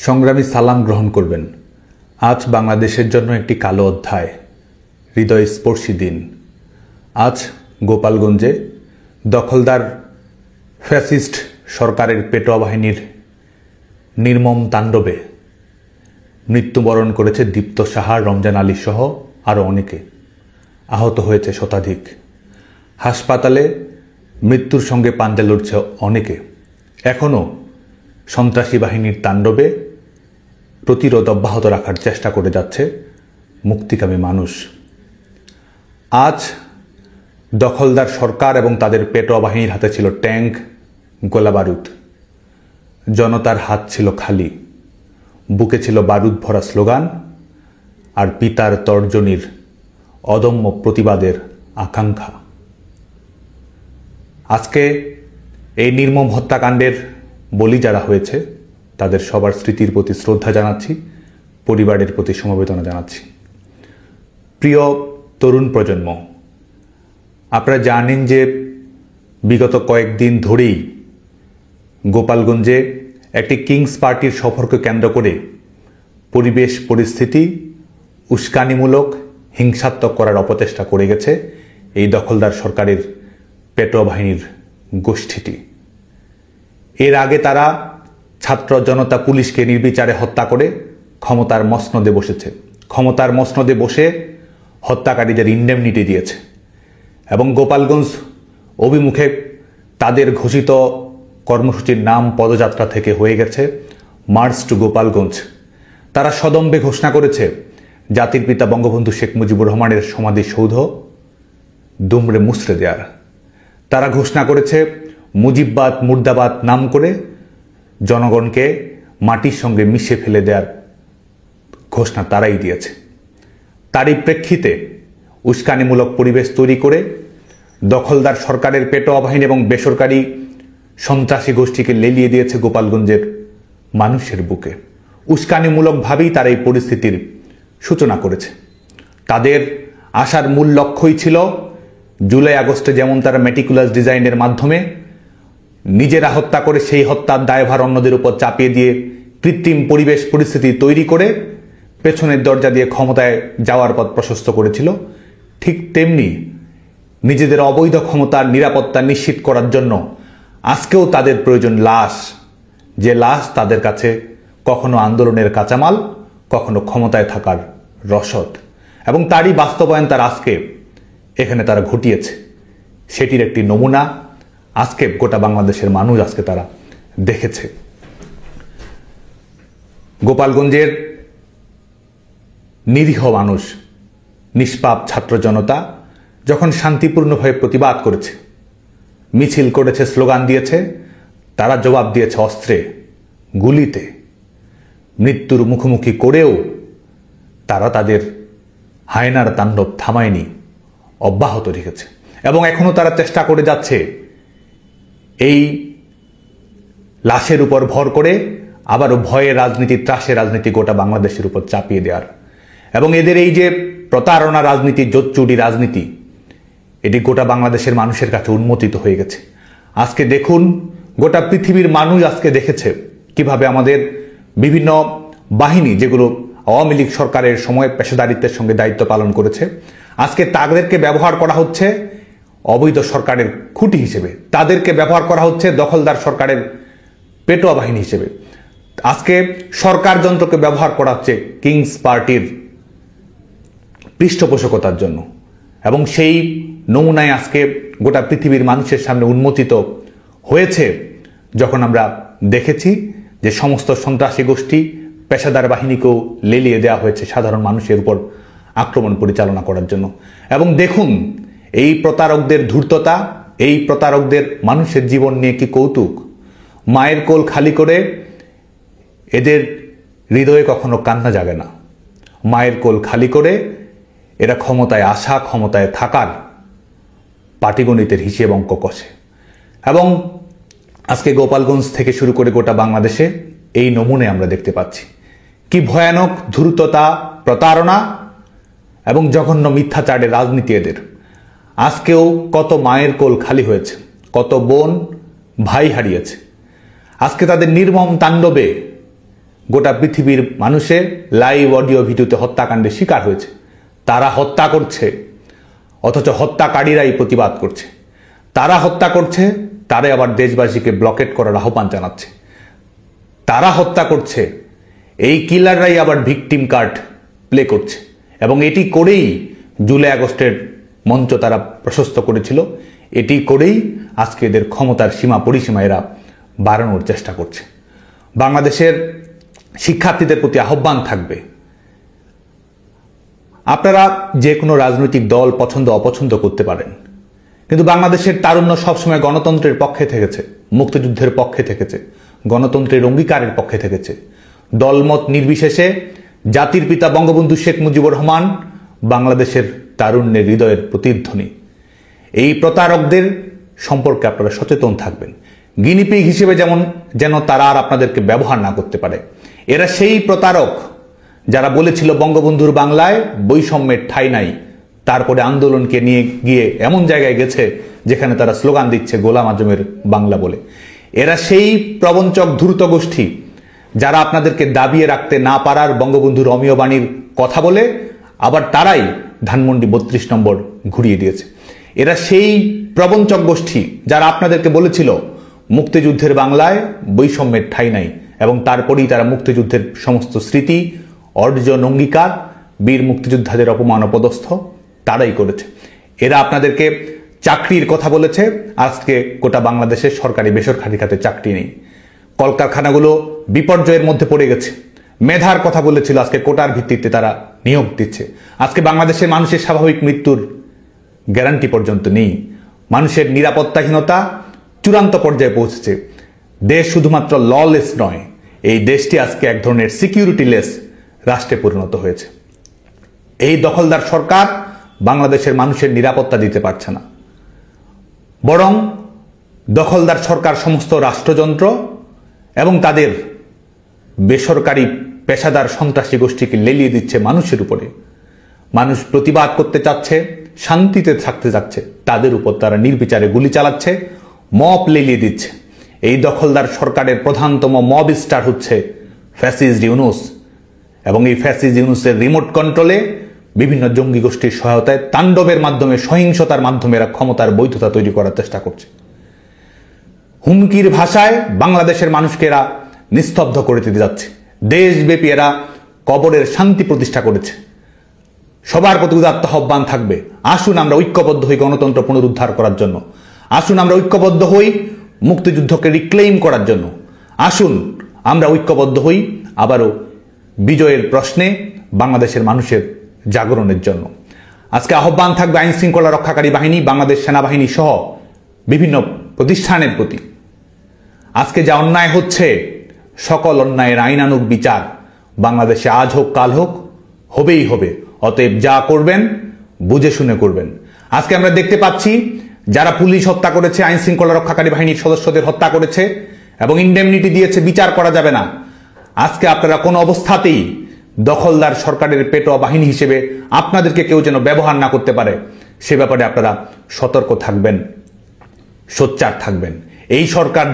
সংগ্রামী সালাম গ্রহণ করবেন। আজ বাংলাদেশের জন্য একটি কালো অধ্যায়, হৃদয়স্পর্শী দিন। আজ গোপালগঞ্জে দখলদার ফ্যাসিস্ট সরকারের পেটোয়া বাহিনীর নির্মম তাণ্ডবে মৃত্যুবরণ করেছে দীপ্ত সাহা, রমজান আলী সহ আরও অনেকে। আহত হয়েছে শতাধিক। হাসপাতালে মৃত্যুর সঙ্গে পাঞ্জা লড়ছে অনেকে। এখনও সন্ত্রাসী বাহিনীর তাণ্ডবে প্রতিরোধ অব্যাহত রাখার চেষ্টা করে যাচ্ছে মুক্তিকামী মানুষ। আজ দখলদার সরকার এবং তাদের পেটোয়া বাহিনীর হাতে ছিল ট্যাঙ্ক, গোলাবারুদ। জনতার হাত ছিল খালি, বুকে ছিল বারুদ ভরা স্লোগান আর পিতার তর্জনীর অদম্য প্রতিবাদের আকাঙ্ক্ষা। আজকে এই নির্মম হত্যাকাণ্ডের বলি যারা হয়েছে তাদের সবার স্মৃতির প্রতি শ্রদ্ধা জানাচ্ছি, পরিবারের প্রতি সমবেদনা জানাচ্ছি। প্রিয় তরুণ প্রজন্ম, আপনারা জানেন যে বিগত কয়েকদিন ধরেই গোপালগঞ্জে একটি কিংস পার্টির সফরকে কেন্দ্র করে পরিবেশ পরিস্থিতি উস্কানিমূলক, হিংসাত্মক করার অপচেষ্টা করে গেছে এই দখলদার সরকারের পেটোয়া বাহিনীর গোষ্ঠীটি। এর আগে তারা ছাত্র জনতা পুলিশকে নির্বিচারে হত্যা করে ক্ষমতার মসনদে বসেছে। ক্ষমতার মসনদে বসে হত্যাকারীদের ইন্ডেমনিটি দিয়েছে এবং গোপালগঞ্জ অভিমুখে তাদের ঘোষিত কর্মসূচির নাম পদযাত্রা থেকে হয়ে গেছে মার্চ টু গোপালগঞ্জ। তারা সদম্ভে ঘোষণা করেছে জাতির পিতা বঙ্গবন্ধু শেখ মুজিবুর রহমানের সমাধিসৌধ দুমড়ে মুচড়ে দেওয়ার। তারা ঘোষণা করেছে মুজিববাদ মুর্দাবাদ নাম করে জনগণকে মাটির সঙ্গে মিশে ফেলে দেওয়ার ঘোষণা তারাই দিয়েছে। তারই প্রেক্ষিতে উস্কানিমূলক পরিবেশ তৈরি করে দখলদার সরকারের পেটোয়া বাহিনী এবং বেসরকারি সন্ত্রাসী গোষ্ঠীকে লেলিয়ে দিয়েছে গোপালগঞ্জের মানুষের বুকে। উস্কানিমূলকভাবেই তারা এই পরিস্থিতির সূচনা করেছে। তাদের আসার মূল লক্ষ্যই ছিল জুলাই আগস্টে যেমন তারা মেটিকুলাস ডিজাইনের মাধ্যমে নিজেরা হত্যা করে সেই হত্যার দায়ভার অন্যদের উপর চাপিয়ে দিয়ে কৃত্রিম পরিবেশ পরিস্থিতি তৈরি করে পেছনের দরজা দিয়ে ক্ষমতায় যাওয়ার পথ প্রশস্ত করেছিল, ঠিক তেমনি নিজেদের অবৈধ ক্ষমতার নিরাপত্তা নিশ্চিত করার জন্য আজকেও তাদের প্রয়োজন লাশ, যে লাশ তাদের কাছে কখনো আন্দোলনের কাঁচামাল, কখনো ক্ষমতায় থাকার রসদ, এবং তারই বাস্তবায়ন তার আজকে এখানে তারা ঘটিয়েছে। সেটির একটি নমুনা আজকে গোটা বাংলাদেশের মানুষ আজকে তারা দেখেছে। গোপালগঞ্জের নিরীহ মানুষ, নিষ্পাপ ছাত্র জনতা যখন শান্তিপূর্ণভাবে প্রতিবাদ করেছে, মিছিল করেছে, স্লোগান দিয়েছে, তারা জবাব দিয়েছে অস্ত্রে, গুলিতে। মৃত্যুর মুখোমুখি করেও তারা তাদের হায়নার তাণ্ডব থামায়নি, অব্যাহত রেখেছে এবং এখনো তারা চেষ্টা করে যাচ্ছে এই লাশের উপর ভর করে আবারও ভয়ের রাজনীতি, ত্রাসের রাজনীতি গোটা বাংলাদেশের উপর চাপিয়ে দেওয়ার। এবং এদের এই যে প্রতারণা রাজনীতি, জোচ্চুরি রাজনীতি, এটি গোটা বাংলাদেশের মানুষের কাছে উন্মোচিত হয়ে গেছে। আজকে দেখুন, গোটা পৃথিবীর মানুষ আজকে দেখেছে কিভাবে আমাদের বিভিন্ন বাহিনী, যেগুলো আওয়ামী লীগ সরকারের সময় পেশাদারিত্বের সঙ্গে দায়িত্ব পালন করেছে, আজকে তাদেরকে ব্যবহার করা হচ্ছে অবৈধ সরকারের খুঁটি হিসেবে, তাদেরকে ব্যবহার করা হচ্ছে দখলদার সরকারের পেটোয়া বাহিনী হিসেবে। আজকে সরকার যন্ত্রকে ব্যবহার করা হচ্ছে কিংস পার্টির পৃষ্ঠপোষকতার জন্য, এবং সেই নমুনায় আজকে গোটা পৃথিবীর মানুষের সামনে উন্মোচিত হয়েছে যখন আমরা দেখেছি যে সমস্ত সন্ত্রাসী গোষ্ঠী, পেশাদার বাহিনীকেও লেলিয়ে দেওয়া হয়েছে সাধারণ মানুষের উপর আক্রমণ পরিচালনা করার জন্য। এবং দেখুন এই প্রতারকদের ধূর্ততা, এই প্রতারকদের মানুষের জীবন নিয়ে কি কৌতুক। মায়ের কোল খালি করে এদের হৃদয়ে কখনো কান্না জাগে না। মায়ের কোল খালি করে এরা ক্ষমতায় আসা, ক্ষমতায় থাকার পাটিগণিতের হিসেব অঙ্ক কষে। এবং আজকে গোপালগঞ্জ থেকে শুরু করে গোটা বাংলাদেশে এই নমুনে আমরা দেখতে পাচ্ছি কি ভয়ানক ধূর্ততা, প্রতারণা এবং জঘন্য মিথ্যাচারের রাজনীতি এদের। আজকেও কত মায়ের কোল খালি হয়েছে, কত বোন ভাই হারিয়েছে। আজকে তাদের নির্মম তাণ্ডবে গোটা পৃথিবীর মানুষের লাইভ অডিও ভিডিওতে হত্যাকাণ্ডের শিকার হয়েছে। তারা হত্যা করছে, অথচ হত্যাকারীরাই প্রতিবাদ করছে। তারা হত্যা করছে, তারাই আবার দেশবাসীকে ব্লকেট করার আহ্বান জানাচ্ছে। তারা হত্যা করছে, এই কিলাররাই আবার ভিকটিম কার্ড প্লে করছে, এবং এটি করেই জুলাই আগস্টের মঞ্চ তারা প্রশস্ত করেছিল। এটি করেই আজকে এদের ক্ষমতার সীমা পরিসীমা এরা বাড়ানোর চেষ্টা করছে। বাংলাদেশের শিক্ষার্থীদের প্রতি আহ্বান থাকবে, আপনারা যে কোনো রাজনৈতিক দল পছন্দ অপছন্দ করতে পারেন, কিন্তু বাংলাদেশের তারুণ্য সবসময় গণতন্ত্রের পক্ষে থেকেছে, মুক্তিযুদ্ধের পক্ষে থেকেছে, গণতন্ত্রের অঙ্গীকারের পক্ষে থেকেছে। দলমত নির্বিশেষে জাতির পিতা বঙ্গবন্ধু শেখ মুজিবুর রহমান বাংলাদেশের তারুণ্যের হৃদয়ের প্রতিধ্বনি। এই প্রতারকদের সম্পর্কে আপনারা সচেতন থাকবেন, গিনিপিগ হিসেবে যেন তারা আর আপনাদেরকে ব্যবহার না করতে পারে। এরা সেই প্রতারক যারা বলেছিল বঙ্গবন্ধুর বাংলায় বৈষম্যের ঠাঁই নাই, তারপরে আন্দোলনকে নিয়ে গিয়ে এমন জায়গায় গেছে যেখানে তারা স্লোগান দিচ্ছে গোলাম আজমের বাংলা বলে। এরা সেই প্রবঞ্চক ধূর্ত গোষ্ঠী যারা আপনাদেরকে দাবিয়ে রাখতে না পারার বঙ্গবন্ধুর অমীয় বাণীর কথা বলে আবার তারাই ধানমন্ডি 32 নম্বর ঘুরিয়ে দিয়েছে। এরা সেই প্রবঞ্চক গোষ্ঠী যারা আপনাদেরকে বলেছিল মুক্তিযুদ্ধের বাংলায় বৈষম্যের ঠাঁই নাই, এবং তারপরেই তারা মুক্তিযুদ্ধের সমস্ত স্মৃতি, অর্জন, অঙ্গীকার, বীর মুক্তিযোদ্ধাদের অপমান অপদস্থ তারাই করেছে। এরা আপনাদেরকে চাকরির কথা বলেছে, আজকে গোটা বাংলাদেশের সরকারি বেসরকারি খাতে চাকরি নেই। কলকারখানাগুলো বিপর্যয়ের মধ্যে পড়ে গেছে। মেধার কথা বলেছিল, আজকে কোটার ভিত্তিতে তারা নিয়োগ দিচ্ছে। আজকে বাংলাদেশের মানুষের স্বাভাবিক মৃত্যুর গ্যারান্টি পর্যন্ত নেই। মানুষের নিরাপত্তাহীনতা চূড়ান্ত পর্যায়ে পৌঁছেছে। দেশ শুধুমাত্র ললেস নয়, এই দেশটি আজকে এক ধরনের সিকিউরিটিলেস রাষ্ট্রে পরিণত হয়েছে। এই দখলদার সরকার বাংলাদেশের মানুষের নিরাপত্তা দিতে পারছে না, বরং দখলদার সরকার সমস্ত রাষ্ট্রযন্ত্র এবং তাদের বেসরকারি পেশাদার সন্ত্রাসী গোষ্ঠীকে লেলিয়ে দিচ্ছে মানুষের উপরে। মানুষ প্রতিবাদ করতে চাচ্ছে, শান্তিতে থাকতে চাচ্ছে, তাদের উপর তারা নির্বিচারে গুলি চালাচ্ছে, মব লেলিয়ে দিচ্ছে। এই দখলদার সরকারের প্রধানতম মব স্টার হচ্ছে ফ্যাসিস্ট ইউনূস, এবং এই ফ্যাসিস্ট ইউনূসের রিমোট কন্ট্রোলে বিভিন্ন জঙ্গি গোষ্ঠীর সহায়তায় তাণ্ডবের মাধ্যমে, সহিংসতার মাধ্যমে এরা ক্ষমতার বৈধতা তৈরি করার চেষ্টা করছে। হুমকির ভাষায় বাংলাদেশের মানুষকে এরা নিস্তব্ধ করে দিতে যাচ্ছে। দেশব্যাপী এরা কবরের শান্তি প্রতিষ্ঠা করেছে। সবার প্রতি উদাত্ত আহ্বান থাকবে, আসুন আমরা ঐক্যবদ্ধ হই গণতন্ত্র পুনরুদ্ধার করার জন্য। আসুন আমরা ঐক্যবদ্ধ হই মুক্তিযুদ্ধকে রিক্লেইম করার জন্য। আসুন আমরা ঐক্যবদ্ধ হই আবারও বিজয়ের প্রশ্নে বাংলাদেশের মানুষের জাগরণের জন্য। আজকে আহ্বান থাকবে আইন শৃঙ্খলা রক্ষাকারী বাহিনী, বাংলাদেশ সেনাবাহিনী সহ বিভিন্ন প্রতিষ্ঠানের প্রতি। আজকে যা অন্যায় হচ্ছে, সকল অন্যায়ের আইনানুগ বিচার বাংলাদেশে আজ হোক কাল হোক হবেই হবে। অতএব যা করবেন বুঝে শুনে করবেন। আজকে আমরা দেখতে পাচ্ছি যারা পুলিশ হত্যা করেছে, আইন শৃঙ্খলা রক্ষাকারী বাহিনীর সদস্যদের হত্যা করেছে এবং ইন্ডেমনিটি দিয়েছে, বিচার করা যাবে না। আজকে আপনারা কোনো অবস্থাতেই দখলদার সরকারের পেটোয়া বাহিনী হিসেবে আপনাদেরকে কেউ যেন ব্যবহার না করতে পারে, সে ব্যাপারে আপনারা সতর্ক থাকবেন, সোচ্চার থাকবেন। এই সরকার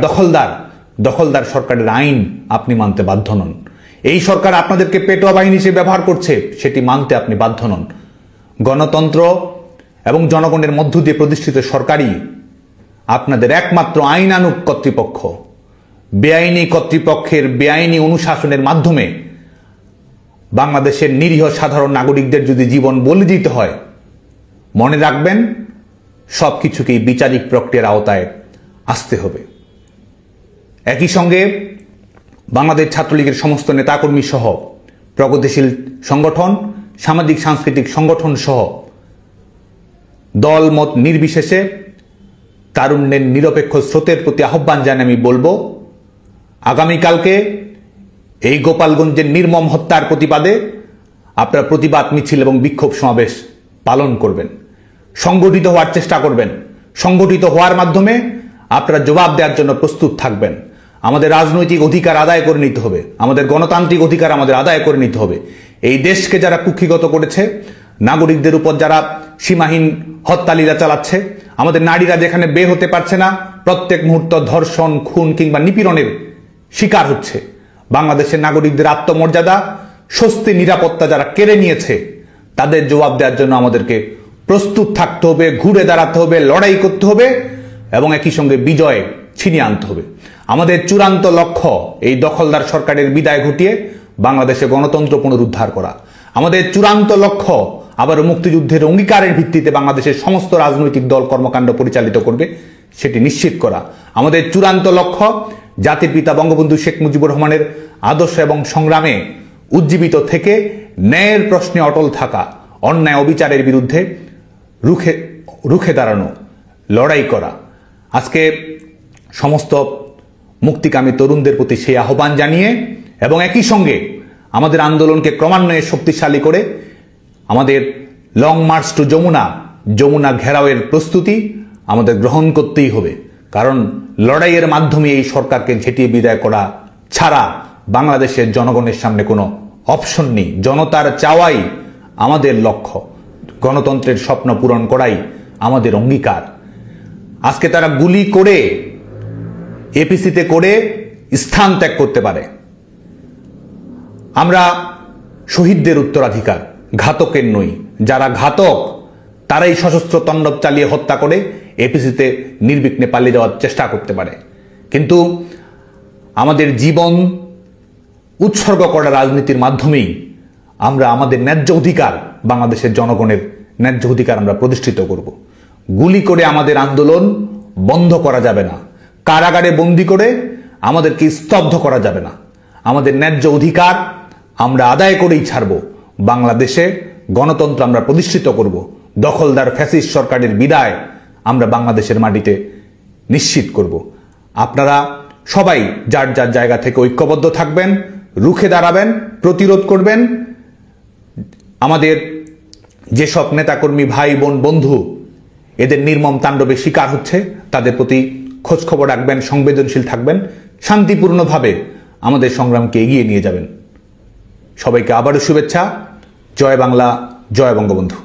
দখলদার সরকারের আইন আপনি মানতে বাধ্য নন। এই সরকার আপনাদেরকে পেটোয়া বাহিনী হিসেবে ব্যবহার করছে, সেটি মানতে আপনি বাধ্য নন। গণতন্ত্র এবং জনগণের মধ্য দিয়ে প্রতিষ্ঠিত সরকারই আপনাদের একমাত্র আইনানুগ কর্তৃপক্ষ। বেআইনি কর্তৃপক্ষের বেআইনি অনুশাসনের মাধ্যমে বাংলাদেশের নিরীহ সাধারণ নাগরিকদের যদি জীবন বলি দিতে হয়, মনে রাখবেন সবকিছুকেই বিচারিক প্রক্রিয়ার আওতায় আসতে হবে। একই সঙ্গে বাংলাদেশ ছাত্রলীগের সমস্ত নেতাকর্মী সহ প্রগতিশীল সংগঠন, সামাজিক সাংস্কৃতিক সংগঠন সহ দল মত নির্বিশেষে তারুণ্যের নিরপেক্ষ স্রোতের প্রতি আহ্বান জানিয়ে আমি বলবো, আগামীকালকে এই গোপালগঞ্জের নির্মম হত্যার প্রতিবাদে আপনারা প্রতিবাদ মিছিল এবং বিক্ষোভ সমাবেশ পালন করবেন, সংগঠিত হওয়ার চেষ্টা করবেন। সংগঠিত হওয়ার মাধ্যমে আপনারা জবাব দেওয়ার জন্য প্রস্তুত থাকবেন। আমাদের রাজনৈতিক অধিকার আদায় করে নিতে হবে, আমাদের গণতান্ত্রিক অধিকার আমাদের আদায় করে নিতে হবে। এই দেশকে যারা কুক্ষিগত করেছে, নাগরিকদের উপর যারা সীমাহীন হত্যালীলা চালাচ্ছে, আমাদের নারীরা যেখানে বের হতে পারছে না, প্রত্যেক মুহূর্ত ধর্ষণ, খুন কিংবা নিপীড়নের শিকার হচ্ছে, বাংলাদেশের নাগরিকদের আত্মমর্যাদা, স্বস্তি, নিরাপত্তা যারা কেড়ে নিয়েছে তাদের জবাব দেওয়ার জন্য আমাদেরকে প্রস্তুত থাকতে হবে, ঘুরে দাঁড়াতে হবে, লড়াই করতে হবে এবং একই সঙ্গে বিজয় ছিনিয়ে আনতে হবে। আমাদের চূড়ান্ত লক্ষ্য এই দখলদার সরকারের বিদায় ঘটিয়ে বাংলাদেশে গণতন্ত্র পুনরুদ্ধার করা। আমাদের চূড়ান্ত লক্ষ্য আবার মুক্তিযুদ্ধের অঙ্গীকারের ভিত্তিতে বাংলাদেশের সমস্ত রাজনৈতিক দল কর্মকাণ্ড পরিচালিত করবে সেটি নিশ্চিত করা। আমাদের চূড়ান্ত লক্ষ্য জাতির পিতা বঙ্গবন্ধু শেখ মুজিবুর রহমানের আদর্শ এবং সংগ্রামে উজ্জীবিত থেকে ন্যায়ের প্রশ্নে অটল থাকা, অন্যায় অবিচারের বিরুদ্ধে রুখে দাঁড়ানো, লড়াই করা। আজকে সমস্ত মুক্তিকামী তরুণদের প্রতি সেই আহ্বান জানিয়ে এবং একই সঙ্গে আমাদের আন্দোলনকে ক্রমান্বয়ে শক্তিশালী করে আমাদের লং মার্চ টু যমুনা ঘেরাওয়ের প্রস্তুতি আমাদের গ্রহণ করতেই হবে। কারণ লড়াইয়ের মাধ্যমে এই সরকারকে ঝেঁটিয়ে বিদায় করা ছাড়া বাংলাদেশের জনগণের সামনে কোনো অপশন নেই। জনতার চাওয়াই আমাদের লক্ষ্য, গণতন্ত্রের স্বপ্ন পূরণ করাই আমাদের অঙ্গীকার। আজকে তারা গুলি করে এপিসিতে করে স্থান ত্যাগ করতে পারে। আমরা শহীদদের উত্তরাধিকার, ঘাতকের নই। যারা ঘাতক তারাই সশস্ত্র তাণ্ডব চালিয়ে হত্যা করে এপিসিতে নির্বিঘ্নে পালিয়ে যাওয়ার চেষ্টা করতে পারে। কিন্তু আমাদের জীবন উৎসর্গ করা রাজনীতির মাধ্যমেই আমরা আমাদের ন্যায্য অধিকার, বাংলাদেশের জনগণের ন্যায্য অধিকার আমরা প্রতিষ্ঠিত করব। গুলি করে আমাদের আন্দোলন বন্ধ করা যাবে না, কারাগারে বন্দি করে আমাদেরকে স্তব্ধ করা যাবে না। আমাদের ন্যায্য অধিকার আমরা আদায় করেই ছাড়ব। বাংলাদেশে গণতন্ত্র আমরা প্রতিষ্ঠিত করব। দখলদার ফ্যাসিস্ট সরকারের বিদায় আমরা বাংলাদেশের মাটিতে নিশ্চিত করব। আপনারা সবাই যার যার জায়গা থেকে ঐক্যবদ্ধ থাকবেন, রুখে দাঁড়াবেন, প্রতিরোধ করবেন। আমাদের যেসব নেতাকর্মী, ভাই বোন, বন্ধু এদের নির্মম তাণ্ডবের শিকার হচ্ছে তাদের প্রতি খোঁজখবর রাখবেন, সংবেদনশীল থাকবেন, শান্তিপূর্ণভাবে আমাদের সংগ্রামকে এগিয়ে নিয়ে যাবেন। সবাইকে আবারও শুভেচ্ছা। জয় বাংলা, জয় বঙ্গবন্ধু।